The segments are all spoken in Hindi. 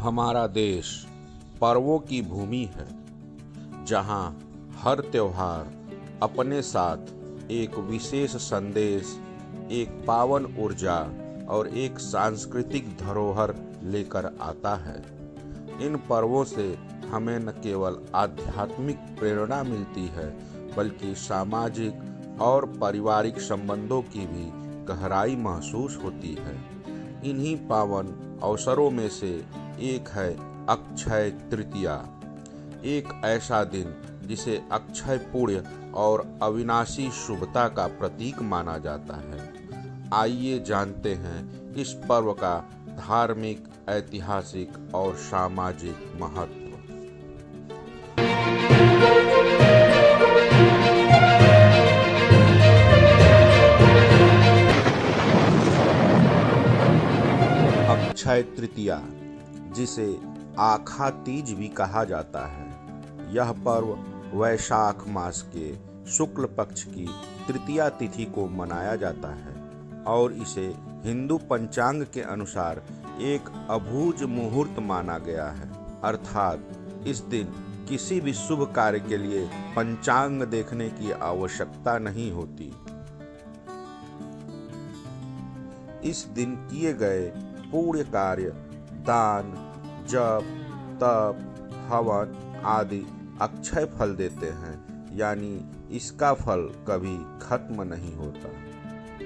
हमारा देश पर्वों की भूमि है, जहाँ हर त्योहार अपने साथ एक विशेष संदेश, एक पावन ऊर्जा और एक सांस्कृतिक धरोहर लेकर आता है। इन पर्वों से हमें न केवल आध्यात्मिक प्रेरणा मिलती है, बल्कि सामाजिक और पारिवारिक संबंधों की भी गहराई महसूस होती है। इन्हीं पावन अवसरों में से एक है अक्षय तृतीया, एक ऐसा दिन जिसे अक्षय पुण्य और अविनाशी शुभता का प्रतीक माना जाता है। आइए जानते हैं इस पर्व का धार्मिक, ऐतिहासिक और सामाजिक महत्व। अक्षय तृतीया, जिसे आखा तीज भी कहा जाता है, यह पर्व वैशाख मास के शुक्ल पक्ष की तृतीया तिथि को मनाया जाता है और इसे हिंदू पंचांग के अनुसार एक अभूज मुहूर्त माना गया है। अर्थात इस दिन किसी भी शुभ कार्य के लिए पंचांग देखने की आवश्यकता नहीं होती। इस दिन किए गए पुण्य कार्य, दान, जप, तप, हवन आदि अक्षय फल देते हैं, यानी इसका फल कभी खत्म नहीं होता।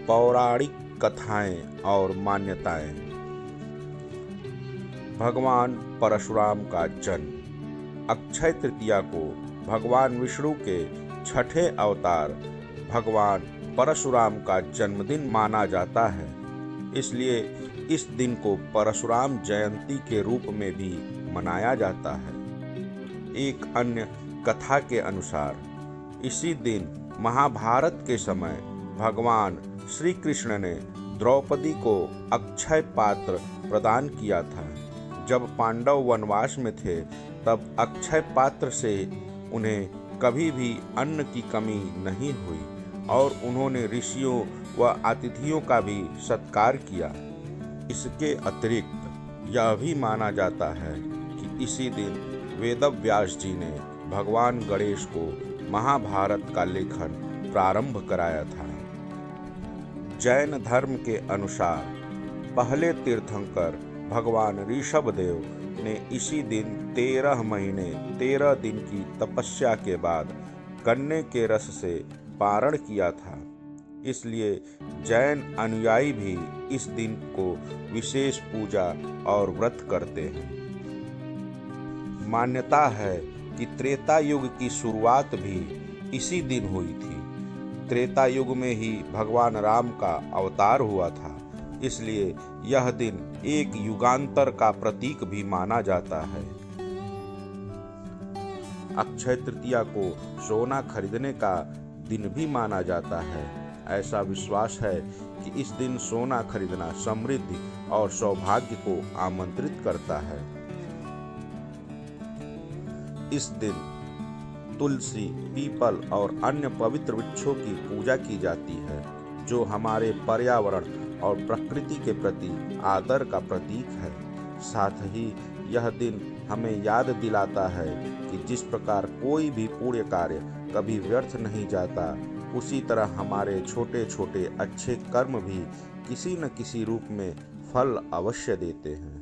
पौराणिक कथाएं और मान्यताएं। भगवान परशुराम का जन्म। अक्षय तृतीया को भगवान विष्णु के छठे अवतार भगवान परशुराम का जन्मदिन माना जाता है, इसलिए इस दिन को परशुराम जयंती के रूप में भी मनाया जाता है। एक अन्य कथा के अनुसार इसी दिन महाभारत के समय भगवान श्री कृष्ण ने द्रौपदी को अक्षय पात्र प्रदान किया था। जब पांडव वनवास में थे, तब अक्षय पात्र से उन्हें कभी भी अन्न की कमी नहीं हुई और उन्होंने ऋषियों व अतिथियों का भी सत्कार किया। इसके अतिरिक्त यह भी माना जाता है कि इसी दिन वेदव्यास जी ने भगवान गणेश को महाभारत का लेखन प्रारंभ कराया था। जैन धर्म के अनुसार पहले तीर्थंकर भगवान ऋषभदेव ने इसी दिन 13 महीने 13 दिन की तपस्या के बाद गन्ने के रस से पारण किया था। इसलिए जैन अनुयायी भी इस दिन को विशेष पूजा और व्रत करते हैं। मान्यता है कि त्रेता युग की शुरुआत भी इसी दिन हुई थी। त्रेता युग में ही भगवान राम का अवतार हुआ था, इसलिए यह दिन एक युगांतर का प्रतीक भी माना जाता है। अक्षय तृतीया को सोना खरीदने का दिन भी माना जाता है। ऐसा विश्वास है कि इस दिन सोना खरीदना समृद्धि और सौभाग्य को आमंत्रित करता है। इस दिन तुलसी, पीपल और अन्य पवित्र वृक्षों की पूजा की जाती है, जो हमारे पर्यावरण और प्रकृति के प्रति आदर का प्रतीक है। साथ ही यह दिन हमें याद दिलाता है कि जिस प्रकार कोई भी पुण्य कार्य कभी व्यर्थ नहीं जाता, उसी तरह हमारे छोटे छोटे अच्छे कर्म भी किसी न किसी रूप में फल अवश्य देते हैं।